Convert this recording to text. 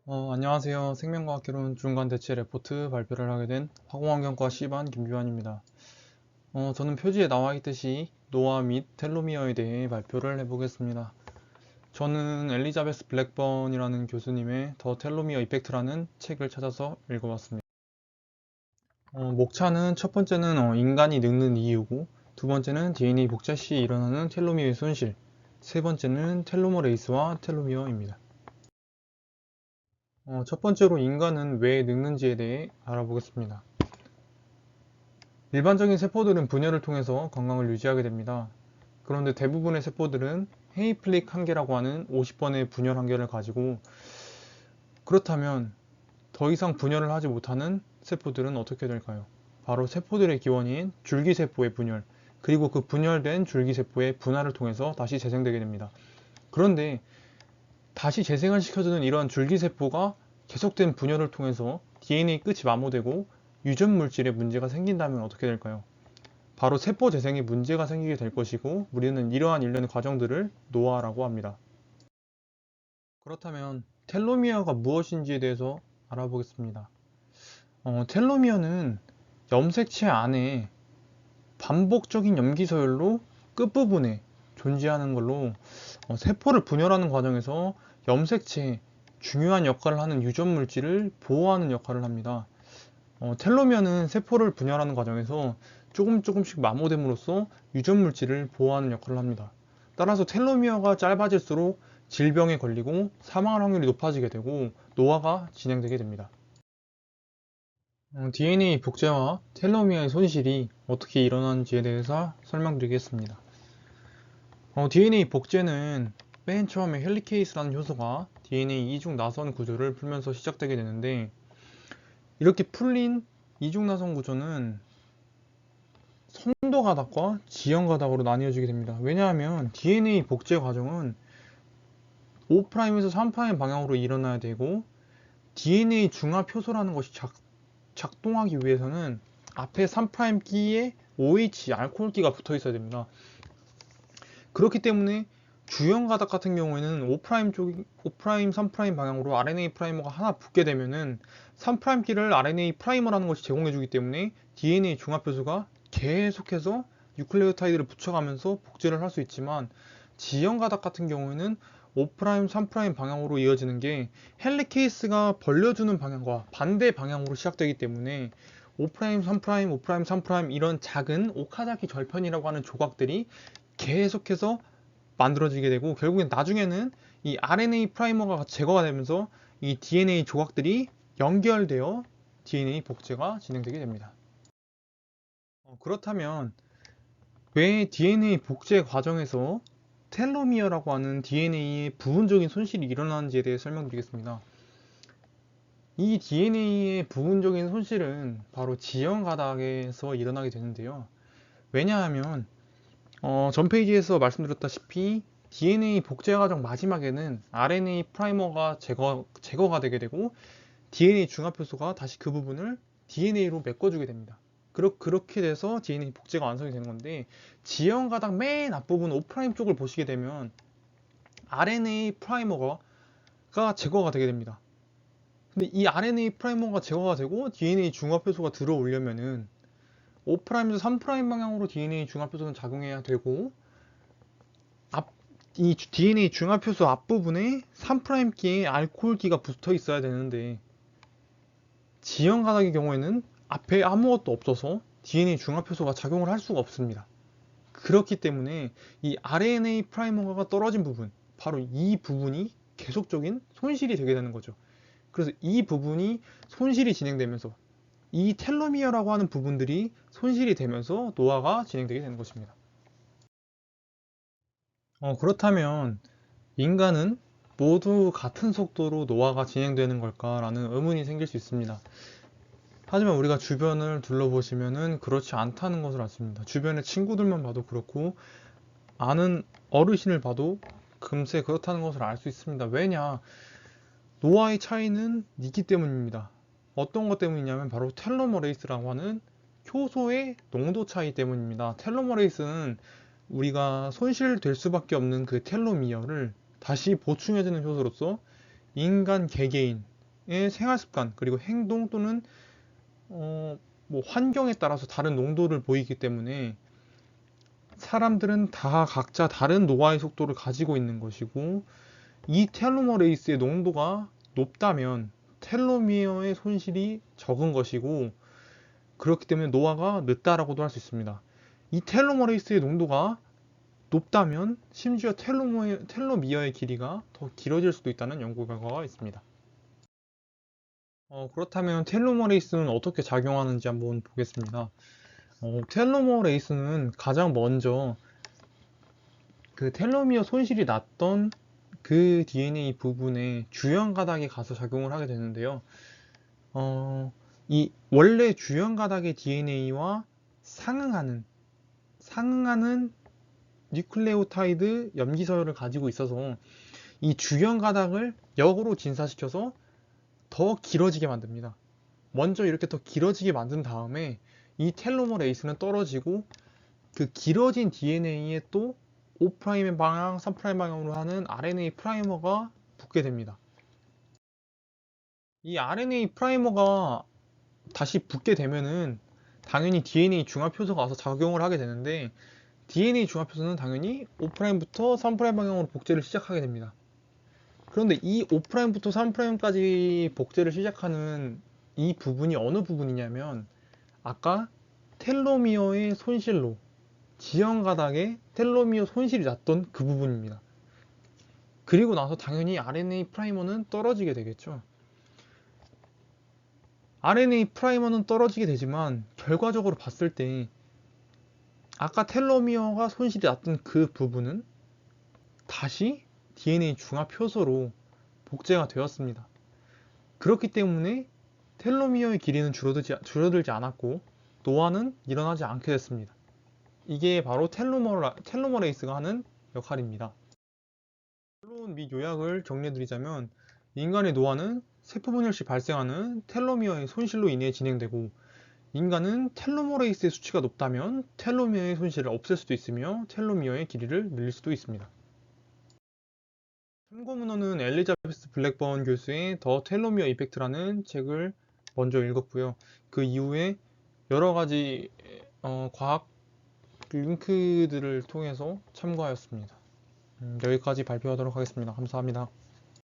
안녕하세요. 생명과학개론 중간 대체 레포트 발표를 하게 된 화공환경과 C반 김규환입니다. 저는 표지에 나와 있듯이 노화 및 텔로미어에 대해 발표를 해보겠습니다. 저는 엘리자베스 블랙번이라는 교수님의 더 텔로미어 이펙트라는 책을 찾아서 읽어봤습니다. 목차는 첫 번째는 인간이 늙는 이유고, 두 번째는 DNA 복제 시 일어나는 텔로미어의 손실, 세 번째는 텔로머레이스와 텔로미어입니다. 첫 번째로 인간은 왜 늙는지에 대해 알아보겠습니다. 일반적인 세포들은 분열을 통해서 건강을 유지하게 됩니다. 그런데 대부분의 세포들은 헤이플릭 한계라고 하는 50번의 분열 한계를 가지고, 그렇다면 더 이상 분열을 하지 못하는 세포들은 어떻게 될까요? 바로 세포들의 기원인 줄기세포의 분열, 그리고 그 분열된 줄기세포의 분할을 통해서 다시 재생되게 됩니다. 그런데 다시 재생을 시켜주는 이런 줄기세포가 계속된 분열을 통해서 DNA 끝이 마모되고 유전 물질에 문제가 생긴다면 어떻게 될까요? 바로 세포 재생에 문제가 생기게 될 것이고, 우리는 이러한 일련의 과정들을 노화라고 합니다. 그렇다면 텔로미어가 무엇인지에 대해서 알아보겠습니다. 텔로미어는 염색체 안에 반복적인 염기 서열로 끝부분에 존재하는 걸로, 세포를 분열하는 과정에서 염색체에 중요한 역할을 하는 유전 물질을 보호하는 역할을 합니다. 텔로미어는 세포를 분열하는 과정에서 조금씩 마모됨으로써 유전 물질을 보호하는 역할을 합니다. 따라서 텔로미어가 짧아질수록 질병에 걸리고 사망할 확률이 높아지게 되고 노화가 진행되게 됩니다. DNA 복제와 텔로미어의 손실이 어떻게 일어나는지에 대해서 설명드리겠습니다. DNA 복제는 맨 처음에 헬리케이스라는 효소가 DNA 이중 나선 구조를 풀면서 시작되게 되는데, 이렇게 풀린 이중 나선 구조는 선도 가닥과 지연 가닥으로 나뉘어지게 됩니다. 왜냐하면 DNA 복제 과정은 5'에서 3' 방향으로 일어나야 되고, DNA 중합 효소라는 것이 작동하기 위해서는 앞에 3' 끼에 OH 알코올기가 붙어 있어야 됩니다. 그렇기 때문에 주연 가닥 같은 경우에는 5' 3' 방향으로 RNA 프라이머가 하나 붙게 되면은 3' 끼를 RNA 프라이머라는 것이 제공해 주기 때문에 DNA 중합 효소가 계속해서 뉴클레오타이드를 붙여가면서 복제를 할 수 있지만, 지연 가닥 같은 경우에는 5', 3' 방향으로 이어지는 게 헬리케이스가 벌려주는 방향과 반대 방향으로 시작되기 때문에 5', 3', 5', 3' 이런 작은 오카자키 절편이라고 하는 조각들이 계속해서 만들어지게 되고, 결국엔 나중에는 이 RNA 프라이머가 제거가 되면서 이 DNA 조각들이 연결되어 DNA 복제가 진행되게 됩니다. 그렇다면 왜 DNA 복제 과정에서 텔로미어라고 하는 DNA의 부분적인 손실이 일어나는지에 대해 설명드리겠습니다. 이 DNA의 부분적인 손실은 바로 지연 가닥에서 일어나게 되는데요. 왜냐하면 전 페이지에서 말씀드렸다시피 DNA 복제 과정 마지막에는 RNA 프라이머가 제거가 되게 되고, DNA 중합효소가 다시 그 부분을 DNA로 메꿔주게 됩니다. 그렇게 돼서 DNA 복제가 완성이 되는 건데, 지연 가닥 맨 앞부분 O' 쪽을 보시게 되면 RNA 프라이머가 제거가 되게 됩니다. 근데 이 RNA 프라이머가 제거가 되고 DNA 중합효소가 들어오려면은 5'에서 3' 방향으로 DNA 중합효소는 작용해야 되고, 이 DNA 중합효소 앞부분에 3'기에 알코올기가 붙어 있어야 되는데, 지연 가닥의 경우에는 앞에 아무것도 없어서 DNA 중합효소가 작용을 할 수가 없습니다. 그렇기 때문에 이 RNA 프라이머가 떨어진 부분, 바로 이 부분이 계속적인 손실이 되게 되는 거죠. 그래서 이 부분이 손실이 진행되면서 이 텔로미어라고 하는 부분들이 손실이 되면서 노화가 진행되게 되는 것입니다. 그렇다면 인간은 모두 같은 속도로 노화가 진행되는 걸까라는 의문이 생길 수 있습니다. 하지만 우리가 주변을 둘러보시면은 그렇지 않다는 것을 알습니다. 주변의 친구들만 봐도 그렇고, 아는 어르신을 봐도 금세 그렇다는 것을 알 수 있습니다. 왜냐? 노화의 차이는 있기 때문입니다. 어떤 것 때문이냐면 바로 텔로머레이스라고 하는 효소의 농도 차이 때문입니다. 텔로머레이스는 우리가 손실될 수밖에 없는 그 텔로미어를 다시 보충해주는 효소로서 인간 개개인, 생활 습관 그리고 행동 또는 뭐 환경에 따라서 다른 농도를 보이기 때문에 사람들은 다 각자 다른 노화의 속도를 가지고 있는 것이고, 이 텔로머레이스의 농도가 높다면 텔로미어의 손실이 적은 것이고, 그렇기 때문에 노화가 늦다라고도 할 수 있습니다. 이 텔로머레이스의 농도가 높다면 심지어 텔로미어의 길이가 더 길어질 수도 있다는 연구 결과가 있습니다. 그렇다면 텔로머레이스는 어떻게 작용하는지 한번 보겠습니다. 텔로머레이스는 가장 먼저 그 텔로미어 손실이 났던 그 DNA 부분에 주연 가닥에 가서 작용을 하게 되는데요. 이 원래 주연 가닥의 DNA와 상응하는 뉴클레오타이드 염기서열을 가지고 있어서 이 주연 가닥을 역으로 진사시켜서 더 길어지게 만듭니다. 먼저 이렇게 더 길어지게 만든 다음에 이 텔로머레이스는 떨어지고 그 길어진 DNA에 또 5'의 방향, 3' 방향으로 하는 RNA 프라이머가 붙게 됩니다. 이 RNA 프라이머가 다시 붙게 되면은 당연히 DNA 중화표소가 와서 작용을 하게 되는데, DNA 중화표소는 당연히 5'부터 3' 방향으로 복제를 시작하게 됩니다. 그런데 이 5'부터 3'까지 복제를 시작하는 이 부분이 어느 부분이냐면, 아까 텔로미어의 손실로 지연 가닥에 텔로미어 손실이 났던 그 부분입니다. 그리고 나서 당연히 RNA 프라이머는 떨어지게 되겠죠. RNA 프라이머는 떨어지게 되지만 결과적으로 봤을 때 아까 텔로미어가 손실이 났던 그 부분은 다시 DNA 중화 표소로 복제가 되었습니다. 그렇기 때문에 텔로미어의 길이는 줄어들지 않았고 노화는 일어나지 않게 됐습니다. 이게 바로 텔로머레이스가 하는 역할입니다. 결론 및 요약을 정리해드리자면, 인간의 노화는 세포분열시 발생하는 텔로미어의 손실로 인해 진행되고, 인간은 텔로머레이스의 수치가 높다면 텔로미어의 손실을 없앨 수도 있으며 텔로미어의 길이를 늘릴 수도 있습니다. 참고 문헌은 엘리자베스 블랙번 교수의 더 텔로미어 이펙트라는 책을 먼저 읽었고요. 그 이후에 여러 가지 과학 링크들을 통해서 참고하였습니다. 여기까지 발표하도록 하겠습니다. 감사합니다.